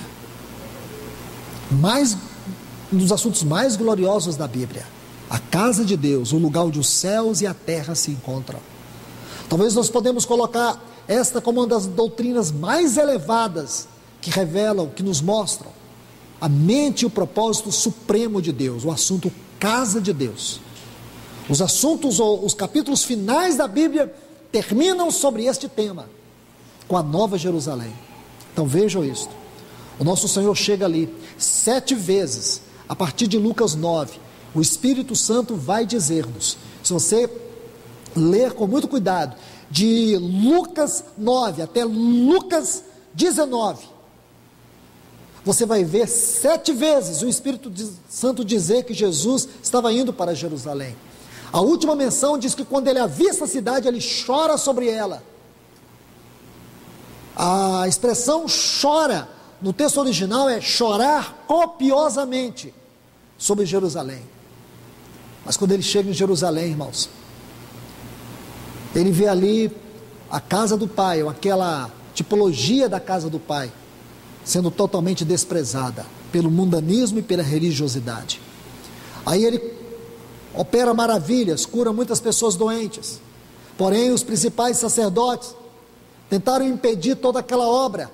um dos assuntos mais gloriosos da Bíblia, a casa de Deus, o lugar onde os céus e a terra se encontram. Talvez nós podemos colocar esta como uma das doutrinas mais elevadas, que revelam, que nos mostram a mente e o propósito supremo de Deus, o assunto casa de Deus. Os assuntos ou os capítulos finais da Bíblia terminam sobre este tema, com a Nova Jerusalém. Então vejam isto, o nosso Senhor chega ali 7 vezes, a partir de Lucas 9, o Espírito Santo vai dizer-nos, se você ler com muito cuidado, de Lucas 9 até Lucas 19, você vai ver 7 vezes o Espírito Santo dizer que Jesus estava indo para Jerusalém. A última menção diz que quando ele avista a cidade, ele chora sobre ela. A expressão chora, no texto original, é chorar copiosamente sobre Jerusalém. Mas quando ele chega em Jerusalém, irmãos, ele vê ali a casa do Pai, ou aquela tipologia da casa do Pai, sendo totalmente desprezada pelo mundanismo e pela religiosidade. Aí ele opera maravilhas, cura muitas pessoas doentes, porém os principais sacerdotes tentaram impedir toda aquela obra,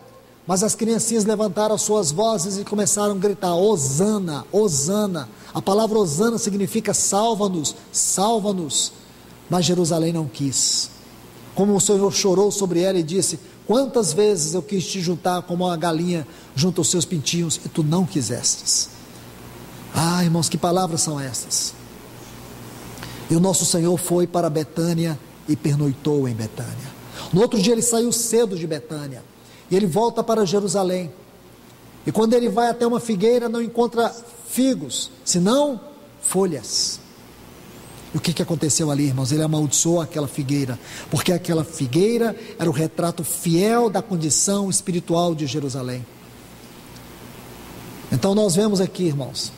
mas as criancinhas levantaram suas vozes e começaram a gritar, Hosana, Hosana. A palavra Hosana significa salva-nos, salva-nos. Mas Jerusalém não quis. Como o Senhor chorou sobre ela e disse, quantas vezes eu quis te juntar como uma galinha junto aos seus pintinhos e tu não quisestes. Ah, irmãos, que palavras são estas? E o nosso Senhor foi para Betânia e pernoitou em Betânia. No outro dia ele saiu cedo de Betânia e ele volta para Jerusalém. E quando ele vai até uma figueira, não encontra figos, senão folhas. E o que aconteceu ali, irmãos? Ele amaldiçoou aquela figueira, porque aquela figueira era o retrato fiel da condição espiritual de Jerusalém. Então nós vemos aqui, irmãos,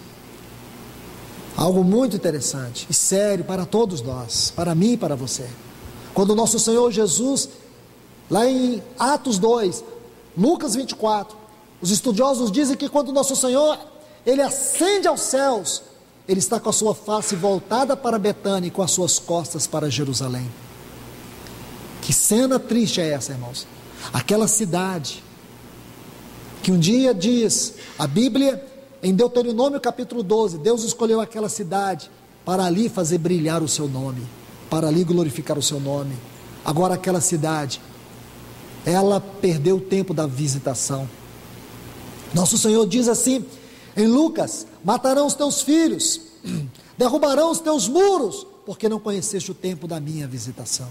algo muito interessante e sério para todos nós, para mim e para você. Quando o nosso Senhor Jesus, lá em Atos 2, Lucas 24, os estudiosos dizem que quando o nosso Senhor, ele ascende aos céus, ele está com a sua face voltada para Betânia e com as suas costas para Jerusalém. Que cena triste é essa, irmãos? Aquela cidade, que um dia diz, a Bíblia, em Deuteronômio capítulo 12, Deus escolheu aquela cidade para ali fazer brilhar o seu nome, para ali glorificar o seu nome. Agora aquela cidade, ela perdeu o tempo da visitação. Nosso Senhor diz assim, em Lucas: matarão os teus filhos, derrubarão os teus muros, porque não conheceste o tempo da minha visitação.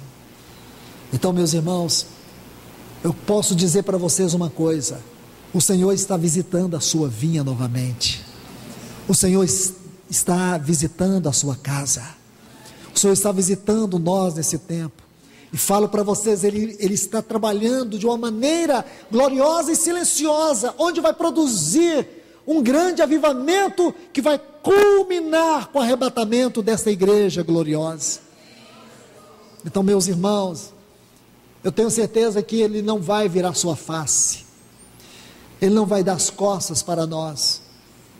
Então, meus irmãos, eu posso dizer para vocês uma coisa: o Senhor está visitando a sua vinha novamente, o Senhor está visitando a sua casa, o Senhor está visitando nós nesse tempo, e falo para vocês, Ele está trabalhando de uma maneira gloriosa e silenciosa, onde vai produzir um grande avivamento, que vai culminar com o arrebatamento desta igreja gloriosa. Então, meus irmãos, eu tenho certeza que Ele não vai virar sua face, Ele não vai dar as costas para nós.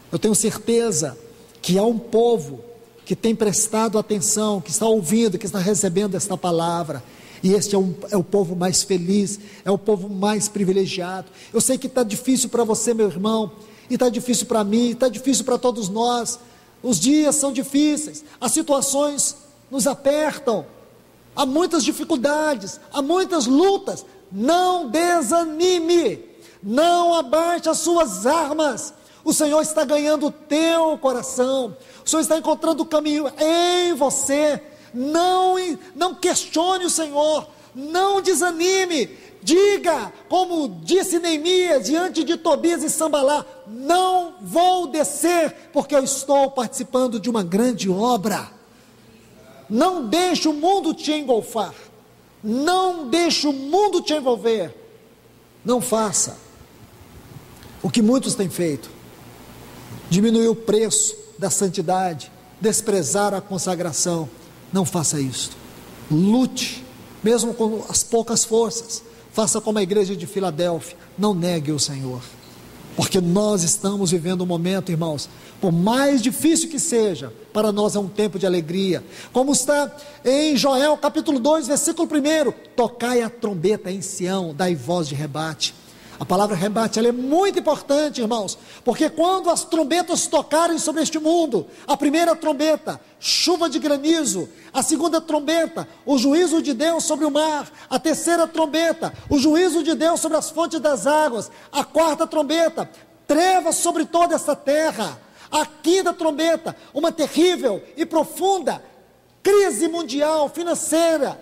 Eu tenho certeza que há um povo que tem prestado atenção, que está ouvindo, que está recebendo esta palavra, e este é o povo mais feliz, é o povo mais privilegiado. Eu sei que está difícil para você, meu irmão, e está difícil para mim, está difícil para todos nós. Os dias são difíceis, as situações nos apertam, há muitas dificuldades, há muitas lutas. Não desanime, não abaixe as suas armas. O Senhor está ganhando o teu coração, o Senhor está encontrando o caminho em você. Não questione o Senhor, não desanime, diga, como disse Neemias diante de Tobias e Sambalá: não vou descer, porque eu estou participando de uma grande obra. Não deixe o mundo te engolfar, não deixe o mundo te envolver, não faça o que muitos têm feito, diminuir o preço da santidade, desprezar a consagração. Não faça isso, lute, mesmo com as poucas forças, faça como a igreja de Filadélfia, não negue o Senhor, porque nós estamos vivendo um momento, irmãos, por mais difícil que seja, para nós é um tempo de alegria, como está em Joel capítulo 2, versículo 1, tocai a trombeta em Sião, dai voz de rebate. A palavra rebate, ela é muito importante, irmãos, porque quando as trombetas tocarem sobre este mundo, a primeira trombeta, chuva de granizo; a segunda trombeta, o juízo de Deus sobre o mar; a terceira trombeta, o juízo de Deus sobre as fontes das águas; a quarta trombeta, trevas sobre toda esta terra; a quinta trombeta, uma terrível e profunda crise mundial financeira,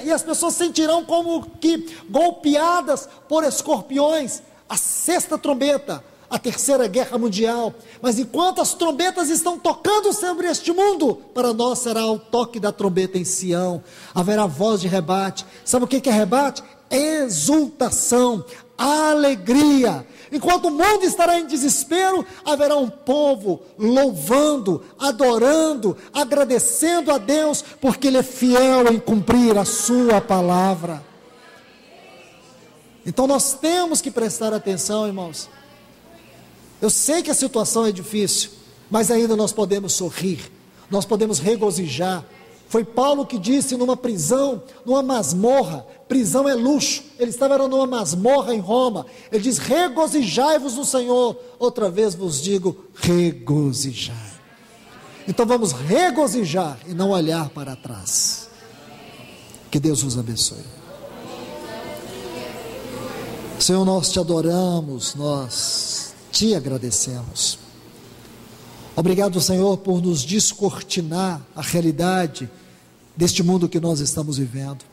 e as pessoas sentirão como que golpeadas por escorpiões; a sexta trombeta, a terceira guerra mundial. Mas enquanto as trombetas estão tocando sobre este mundo, para nós será o toque da trombeta em Sião, haverá voz de rebate. Sabe o que é rebate? Exultação, alegria. Enquanto o mundo estará em desespero, haverá um povo louvando, adorando, agradecendo a Deus, porque Ele é fiel em cumprir a sua palavra. Então nós temos que prestar atenção, irmãos. Eu sei que a situação é difícil, mas ainda nós podemos sorrir, nós podemos regozijar. Foi Paulo que disse numa prisão, numa masmorra. Prisão é luxo, ele estava numa masmorra em Roma. Ele diz: regozijai-vos no Senhor. Outra vez vos digo, regozijai. Então vamos regozijar e não olhar para trás. Que Deus os abençoe. Senhor, nós te adoramos, nós te agradecemos. Obrigado, Senhor, por nos descortinar a realidade deste mundo que nós estamos vivendo.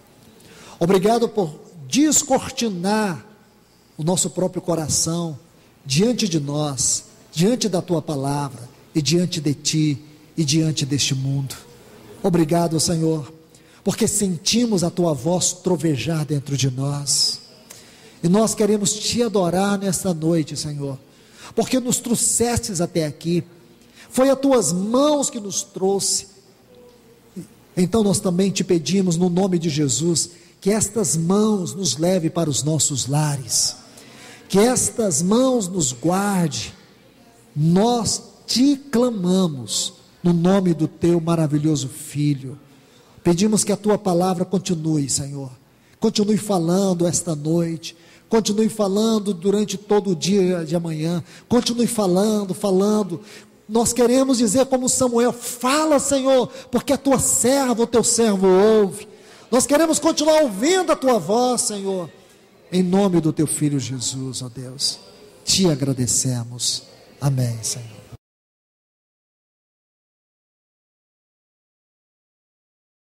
Obrigado por descortinar o nosso próprio coração diante de nós, diante da Tua palavra e diante de Ti e diante deste mundo. Obrigado, Senhor, porque sentimos a tua voz trovejar dentro de nós, e nós queremos te adorar nesta noite, Senhor, porque nos trouxestes até aqui, foi as tuas mãos que nos trouxe. Então nós também te pedimos, no nome de Jesus, que estas mãos nos leve para os nossos lares, que estas mãos nos guarde. Nós te clamamos no nome do teu maravilhoso Filho. Pedimos que a tua palavra continue, Senhor, continue falando esta noite, continue falando durante todo o dia de amanhã, continue falando. Nós queremos dizer como Samuel: fala, Senhor, porque a tua serva, o teu servo ouve. Nós queremos continuar ouvindo a tua voz, Senhor, em nome do teu Filho Jesus, ó Deus, te agradecemos. Amém, Senhor.